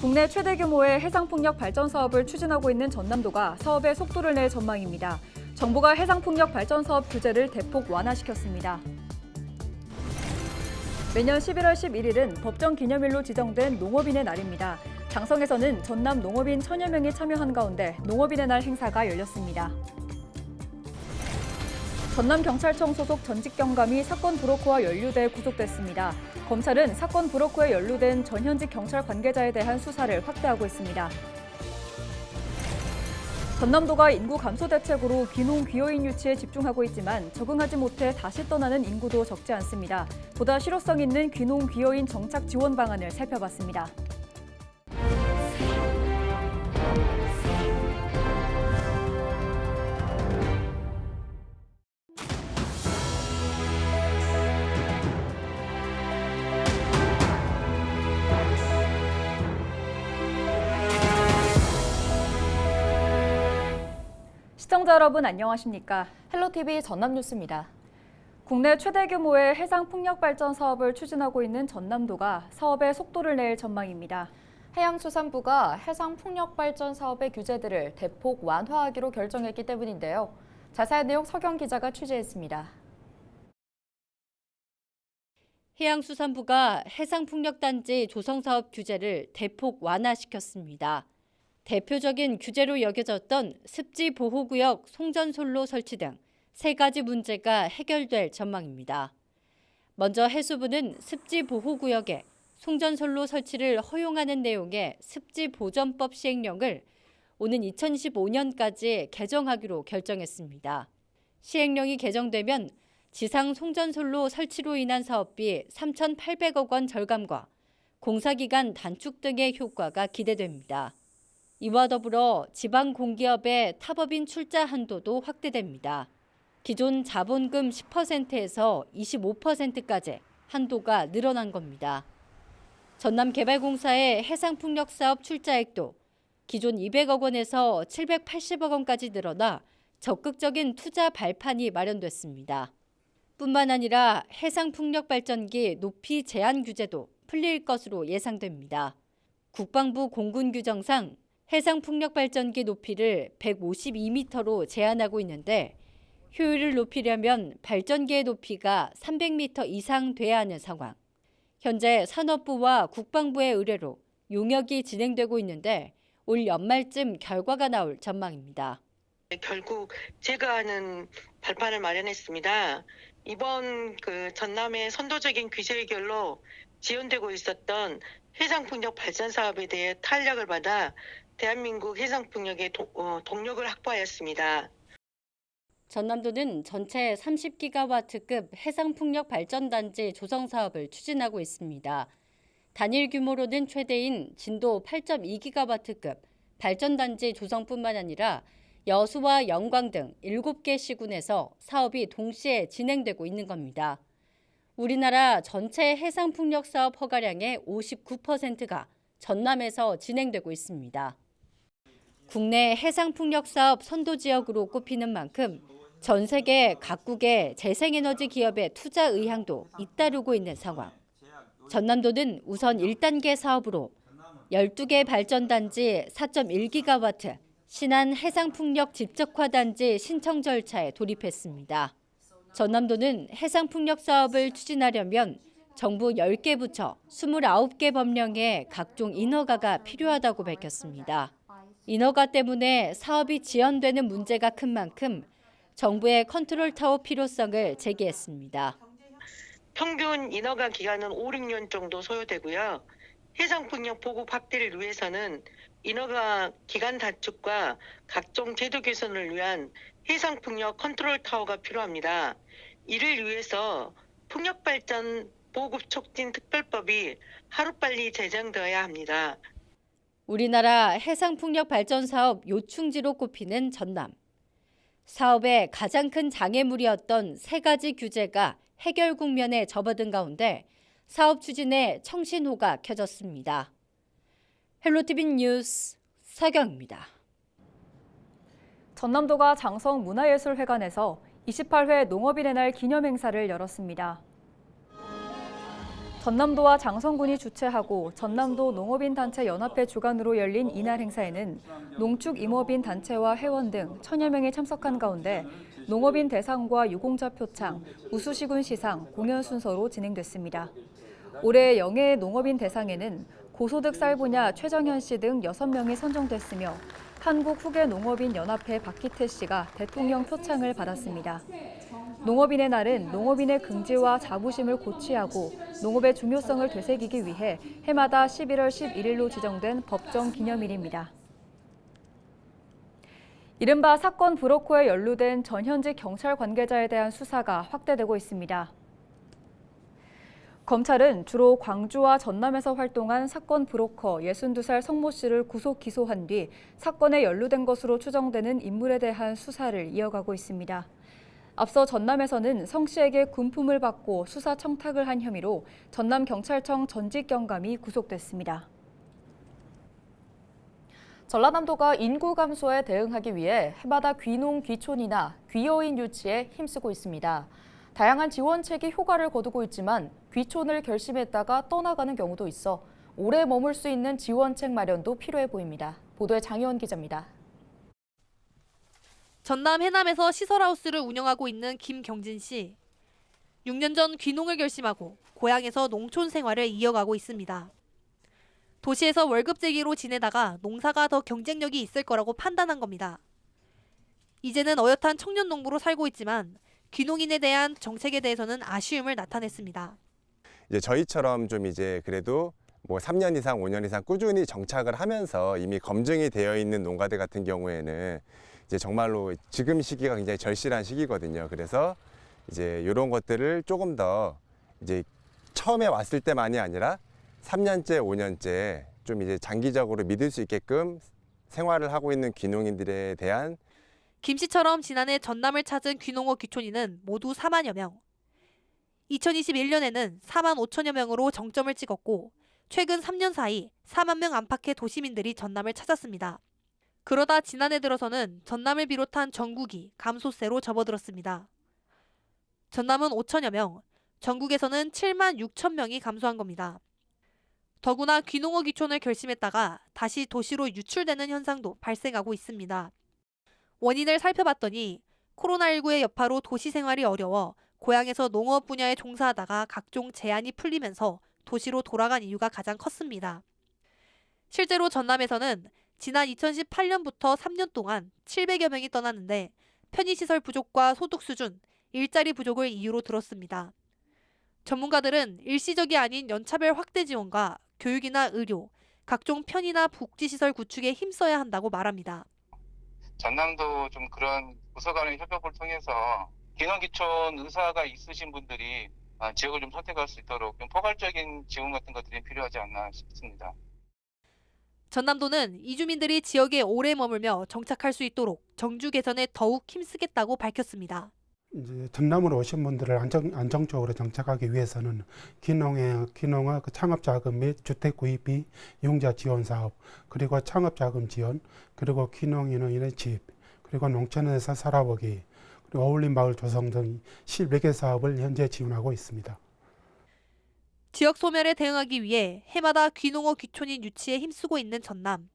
국내 최대 규모의 해상풍력 발전 사업을 추진하고 있는 전남도가 사업에 속도를 낼 전망입니다. 정부가 해상풍력 발전 사업 규제를 대폭 완화시켰습니다. 매년 11월 11일은 법정 기념일로 지정된 농업인의 날입니다. 장성에서는 전남 농업인 1000여 명이 참여한 가운데 농업인의 날 행사가 열렸습니다. 전남경찰청 소속 전직 경감이 사건 브로커와 연루돼 구속됐습니다. 검찰은 사건 브로커에 연루된 전현직 경찰 관계자에 대한 수사를 확대하고 있습니다. 전남도가 인구 감소 대책으로 귀농 귀여인 유치에 집중하고 있지만 적응하지 못해 다시 떠나는 인구도 적지 않습니다. 보다 실효성 있는 귀농 귀여인 정착 지원 방안을 살펴봤습니다. 시청자 여러분 안녕하십니까? 헬로티비 전남뉴스입니다. 국내 최대 규모의 해상풍력 발전 사업을 추진하고 있는 전남도가 사업에 속도를 낼 전망입니다. 해양수산부가 해상풍력 발전 사업의 규제들을 대폭 완화하기로 결정했기 때문인데요. 자세한 내용 서경 기자가 취재했습니다. 해양수산부가 해상풍력단지 조성사업 규제를 대폭 완화시켰습니다. 대표적인 규제로 여겨졌던 습지보호구역 송전솔로 설치 등 3가지 문제가 해결될 전망입니다. 먼저 해수부는 습지보호구역에 송전솔로 설치를 허용하는 내용의 습지보전법 시행령을 오는 2025년까지 개정하기로 결정했습니다. 시행령이 개정되면 지상 송전솔로 설치로 인한 사업비 3,800억 원 절감과 공사기간 단축 등의 효과가 기대됩니다. 이와 더불어 지방 공기업의 타법인 출자 한도도 확대됩니다. 기존 자본금 10%에서 25%까지 한도가 늘어난 겁니다. 전남개발공사의 해상풍력 사업 출자액도 기존 200억 원에서 780억 원까지 늘어나 적극적인 투자 발판이 마련됐습니다. 뿐만 아니라 해상풍력 발전기 높이 제한 규제도 풀릴 것으로 예상됩니다. 국방부 공군 규정상 해상풍력 발전기 높이를 152m로 제한하고 있는데 효율을 높이려면 발전기의 높이가 300m 이상 돼야 하는 상황. 현재 산업부와 국방부의 의뢰로 용역이 진행되고 있는데 올 연말쯤 결과가 나올 전망입니다. 결국 제거하는 발판을 마련했습니다. 이번 전남의 선도적인 규제 해결로 지연되고 있었던 해상풍력 발전 사업에 대해 탄력을 받아 대한민국 해상풍력의 동력을 확보하였습니다. 전남도는 전체 30기가와트급 해상풍력 발전단지 조성 사업을 추진하고 있습니다. 단일 규모로는 최대인 진도 8.2기가와트급 발전단지 조성뿐만 아니라 여수와 영광 등 7개 시군에서 사업이 동시에 진행되고 있는 겁니다. 우리나라 전체 해상풍력 사업 허가량의 59%가 전남에서 진행되고 있습니다. 국내 해상풍력 사업 선도지역으로 꼽히는 만큼 전 세계 각국의 재생에너지 기업의 투자 의향도 잇따르고 있는 상황. 전남도는 우선 1단계 사업으로 12개 발전단지 4.1기가와트 신안 해상풍력 집적화단지 신청 절차에 돌입했습니다. 전남도는 해상풍력 사업을 추진하려면 정부 10개 부처 29개 법령에 각종 인허가가 필요하다고 밝혔습니다. 인허가 때문에 사업이 지연되는 문제가 큰 만큼 정부의 컨트롤 타워 필요성을 제기했습니다. 평균 인허가 기간은 5, 6년 정도 소요되고요. 해상풍력 보급 확대를 위해서는 인허가 기간 단축과 각종 제도 개선을 위한 해상풍력 컨트롤 타워가 필요합니다. 이를 위해서 풍력발전 보급 촉진 특별법이 하루빨리 제정되어야 합니다. 우리나라 해상풍력 발전 사업 요충지로 꼽히는 전남. 사업의 가장 큰 장애물이었던 3가지 규제가 해결 국면에 접어든 가운데 사업 추진에 청신호가 켜졌습니다. 헬로티비 뉴스 서경입니다. 전남도가 장성 문화예술회관에서 28회 농업인의 날 기념행사를 열었습니다. 전남도와 장성군이 주최하고 전남도 농업인 단체 연합회 주관으로 열린 이날 행사에는 농축 임업인 단체와 회원 등 1000여 명이 참석한 가운데 농업인 대상과 유공자 표창, 우수시군 시상, 공연 순서로 진행됐습니다. 올해 영예 농업인 대상에는 고소득 쌀 분야 최정현 씨 등 6명이 선정됐으며 한국후계농업인 연합회 박기태 씨가 대통령 표창을 받았습니다. 농업인의 날은 농업인의 긍지와 자부심을 고취하고 농업의 중요성을 되새기기 위해 해마다 11월 11일로 지정된 법정 기념일입니다. 이른바 사건 브로커에 연루된 전현직 경찰 관계자에 대한 수사가 확대되고 있습니다. 검찰은 주로 광주와 전남에서 활동한 사건 브로커 62살 성모 씨를 구속 기소한 뒤 사건에 연루된 것으로 추정되는 인물에 대한 수사를 이어가고 있습니다. 앞서 전남에서는 성 씨에게 군품을 받고 수사 청탁을 한 혐의로 전남경찰청 전직 경감이 구속됐습니다. 전라남도가 인구 감소에 대응하기 위해 해마다 귀농, 귀촌이나 귀여인 유치에 힘쓰고 있습니다. 다양한 지원책이 효과를 거두고 있지만 귀촌을 결심했다가 떠나가는 경우도 있어 오래 머물 수 있는 지원책 마련도 필요해 보입니다. 보도에 장혜원 기자입니다. 전남 해남에서 시설하우스를 운영하고 있는 김경진 씨. 6년 전 귀농을 결심하고 고향에서 농촌 생활을 이어가고 있습니다. 도시에서 월급제기로 지내다가 농사가 더 경쟁력이 있을 거라고 판단한 겁니다. 이제는 어엿한 청년 농부로 살고 있지만 귀농인에 대한 정책에 대해서는 아쉬움을 나타냈습니다. 이제 저희처럼 좀 이제 그래도 뭐 3년 이상, 5년 이상 꾸준히 정착을 하면서 이미 검증이 되어 있는 농가들 같은 경우에는 이제 정말로 지금 시기가 굉장히 절실한 시기거든요. 그래서 이제 이런 것들을 조금 더 이제 처음에 왔을 때만이 아니라 3년째, 5년째 좀 이제 장기적으로 믿을 수 있게끔 생활을 하고 있는 귀농인들에 대한 김 씨처럼 지난해 전남을 찾은 귀농어 귀촌인은 모두 4만여 명. 2021년에는 4만 5천여 명으로 정점을 찍었고 최근 3년 사이 4만 명 안팎의 도시민들이 전남을 찾았습니다. 그러다 지난해 들어서는 전남을 비롯한 전국이 감소세로 접어들었습니다. 전남은 5천여 명, 전국에서는 7만 6천 명이 감소한 겁니다. 더구나 귀농어 귀촌을 결심했다가 다시 도시로 유출되는 현상도 발생하고 있습니다. 원인을 살펴봤더니 코로나19의 여파로 도시 생활이 어려워 고향에서 농업 분야에 종사하다가 각종 제한이 풀리면서 도시로 돌아간 이유가 가장 컸습니다. 실제로 전남에서는 지난 2018년부터 3년 동안 700여 명이 떠났는데 편의시설 부족과 소득 수준, 일자리 부족을 이유로 들었습니다. 전문가들은 일시적이 아닌 연차별 확대 지원과 교육이나 의료, 각종 편의나 복지시설 구축에 힘써야 한다고 말합니다. 전남도 좀 그런 부서 간의 협업을 통해서 귀농귀촌 의사가 있으신 분들이 지역을 좀 선택할 수 있도록 좀 포괄적인 지원 같은 것들이 필요하지 않나 싶습니다. 전남도는 이주민들이 지역에 오래 머물며 정착할 수 있도록 정주 개선에 더욱 힘쓰겠다고 밝혔습니다. 이제 전남으로 오신 분들을 안정적으로 정착하기 위해서는 귀농의 그 창업자금 및 주택 구입비, 융자 지원 사업, 그리고 창업자금 지원, 그리고 귀농인의 집, 그리고 농촌에서 살아보기, 그리고 어울림 마을 조성 등 실몇 개 사업을 현재 지원하고 있습니다. 지역 소멸에 대응하기 위해 해마다 귀농어 귀촌인 유치에 힘쓰고 있는 전남.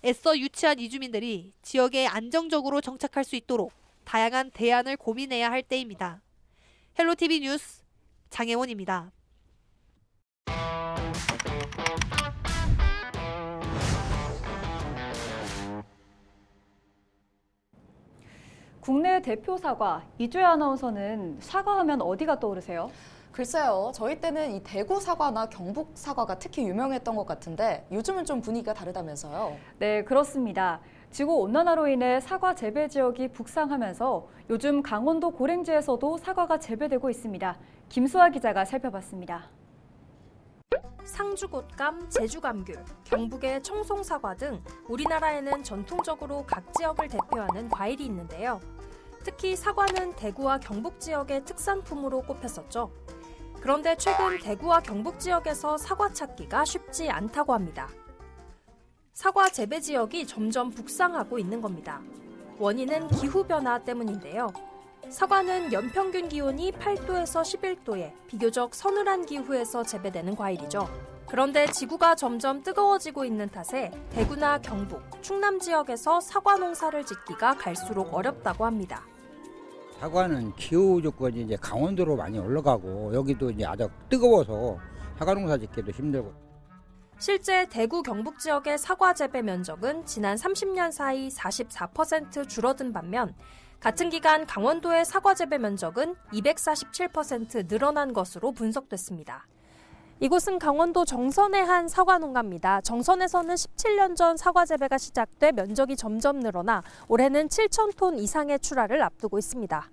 애써 유치한 이주민들이 지역에 안정적으로 정착할 수 있도록 다양한 대안을 고민해야 할 때입니다. 헬로티비 뉴스 장혜원입니다. 국내 대표 사과, 이주혜 아나운서는 사과하면 어디가 떠오르세요? 글쎄요, 저희 때는 이 대구 사과나 경북 사과가 특히 유명했던 것 같은데 요즘은 좀 분위기가 다르다면서요? 네, 그렇습니다. 지구온난화로 인해 사과 재배 지역이 북상하면서 요즘 강원도 고랭지에서도 사과가 재배되고 있습니다. 김수아 기자가 살펴봤습니다. 상주곶감, 제주감귤, 경북의 청송사과 등 우리나라에는 전통적으로 각 지역을 대표하는 과일이 있는데요. 특히 사과는 대구와 경북 지역의 특산품으로 꼽혔었죠. 그런데 최근 대구와 경북 지역에서 사과 찾기가 쉽지 않다고 합니다. 사과 재배 지역이 점점 북상하고 있는 겁니다. 원인은 기후변화 때문인데요. 사과는 연평균 기온이 8도에서 11도에 비교적 서늘한 기후에서 재배되는 과일이죠. 그런데 지구가 점점 뜨거워지고 있는 탓에 대구나 경북, 충남 지역에서 사과 농사를 짓기가 갈수록 어렵다고 합니다. 사과는 기후 조건이 이제 강원도로 많이 올라가고 여기도 이제 아주 뜨거워서 사과 농사 짓기도 힘들고. 실제 대구 경북 지역의 사과 재배 면적은 지난 30년 사이 44% 줄어든 반면 같은 기간 강원도의 사과 재배 면적은 247% 늘어난 것으로 분석됐습니다. 이곳은 강원도 정선의 한 사과 농가입니다. 정선에서는 17년 전 사과 재배가 시작돼 면적이 점점 늘어나 올해는 7,000톤 이상의 출하를 앞두고 있습니다.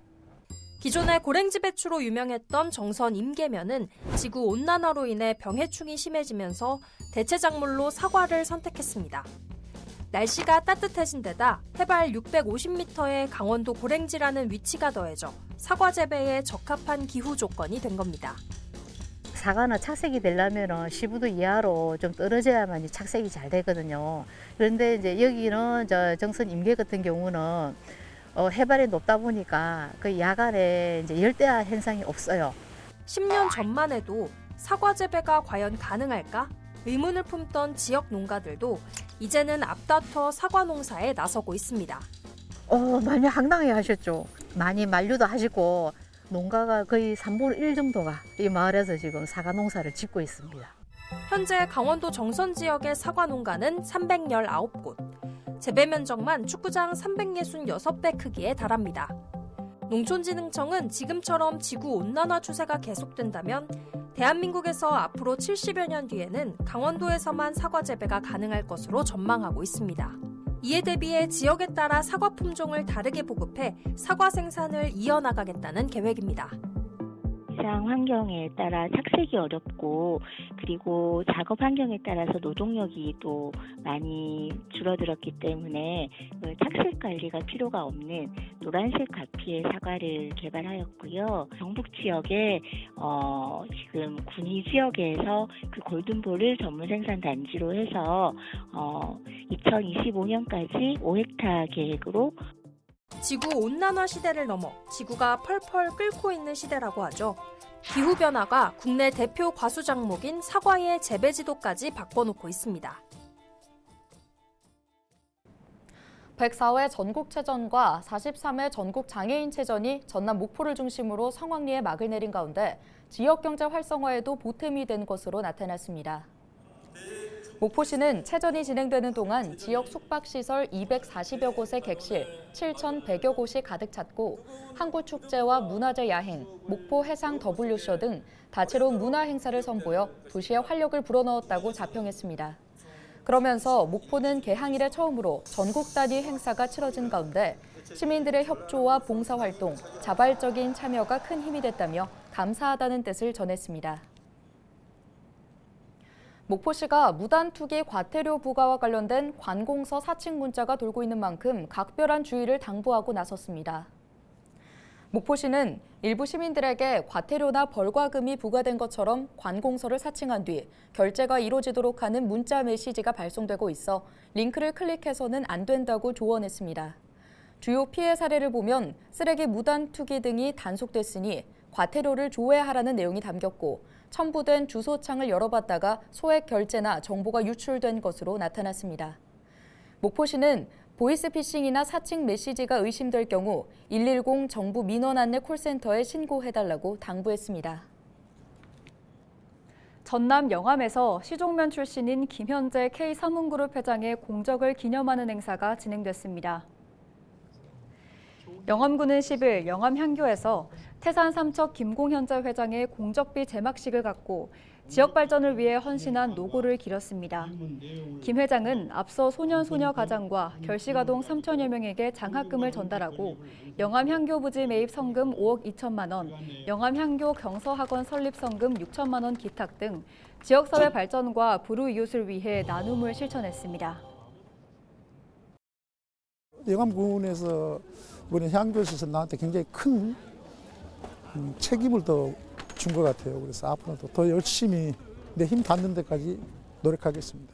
기존의 고랭지 배추로 유명했던 정선 임계면은 지구 온난화로 인해 병해충이 심해지면서 대체 작물로 사과를 선택했습니다. 날씨가 따뜻해진 데다 해발 650m의 강원도 고랭지라는 위치가 더해져 사과 재배에 적합한 기후 조건이 된 겁니다. 사과는 착색이 되려면 15도 이하로 좀 떨어져야만 착색이 잘 되거든요. 그런데 이제 여기는 정선 임계 같은 경우는 해발이 높다 보니까 그 야간에 이제 열대야 현상이 없어요. 10년 전만 해도 사과 재배가 과연 가능할까? 의문을 품던 지역 농가들도 이제는 앞다퉈 사과 농사에 나서고 있습니다. 많이 황당해 하셨죠. 많이 만류도 하시고 농가가 거의 3분의 1 정도가 이 마을에서 지금 사과 농사를 짓고 있습니다. 현재 강원도 정선 지역의 사과 농가는 319곳. 재배 면적만 축구장 366배 크기에 달합니다. 농촌진흥청은 지금처럼 지구온난화 추세가 계속된다면 대한민국에서 앞으로 70여 년 뒤에는 강원도에서만 사과 재배가 가능할 것으로 전망하고 있습니다. 이에 대비해 지역에 따라 사과 품종을 다르게 보급해 사과 생산을 이어나가겠다는 계획입니다. 기상 환경에 따라 착색이 어렵고 그리고 작업 환경에 따라서 노동력이 또 많이 줄어들었기 때문에 착색 관리가 필요가 없는 노란색 가피의 사과를 개발하였고요. 경북 지역에 지금 군위 지역에서 그 골든볼을 전문 생산 단지로 해서 2025년까지 5헥타 계획으로 지구온난화 시대를 넘어 지구가 펄펄 끓고 있는 시대라고 하죠. 기후변화가 국내 대표 과수 작목인 사과의 재배 지도까지 바꿔놓고 있습니다. 104회 전국체전과 43회 전국장애인체전이 전남 목포를 중심으로 성황리에 막을 내린 가운데 지역경제 활성화에도 보탬이 된 것으로 나타났습니다. 목포시는 체전이 진행되는 동안 지역 숙박시설 240여 곳의 객실 7,100여 곳이 가득 찼고 항구축제와 문화제 야행, 목포 해상 W쇼 등 다채로운 문화 행사를 선보여 도시에 활력을 불어넣었다고 자평했습니다. 그러면서 목포는 개항 이래 처음으로 전국 단위 행사가 치러진 가운데 시민들의 협조와 봉사활동, 자발적인 참여가 큰 힘이 됐다며 감사하다는 뜻을 전했습니다. 목포시가 무단투기 과태료 부과와 관련된 관공서 사칭 문자가 돌고 있는 만큼 각별한 주의를 당부하고 나섰습니다. 목포시는 일부 시민들에게 과태료나 벌과금이 부과된 것처럼 관공서를 사칭한 뒤 결제가 이루어지도록 하는 문자 메시지가 발송되고 있어 링크를 클릭해서는 안 된다고 조언했습니다. 주요 피해 사례를 보면 쓰레기 무단투기 등이 단속됐으니 과태료를 조회하라는 내용이 담겼고 첨부된 주소창을 열어봤다가 소액 결제나 정보가 유출된 것으로 나타났습니다. 목포시는 보이스피싱이나 사칭 메시지가 의심될 경우 110 정부 민원 안내 콜센터에 신고해달라고 당부했습니다. 전남 영암에서 시종면 출신인 김현재 K삼훈그룹 회장의 공적을 기념하는 행사가 진행됐습니다. 영암구는 10일 영암향교에서 태산 삼척 김공현재 회장의 공적비 제막식을 갖고 지역 발전을 위해 헌신한 노고를 기렸습니다. 김 회장은 앞서 소년소녀 가장과 결식아동 3천여 명에게 장학금을 전달하고 영암향교 부지 매입 성금 5억 2천만 원, 영암향교 경서학원 설립 성금 6천만 원 기탁 등 지역사회 발전과 불우이웃을 위해 나눔을 실천했습니다. 영암군에서 이번에 향교에서 나한테 굉장히 큰 책임을 더 준 것 같아요. 그래서 앞으로도 더 열심히 내 힘 닿는 데까지 노력하겠습니다.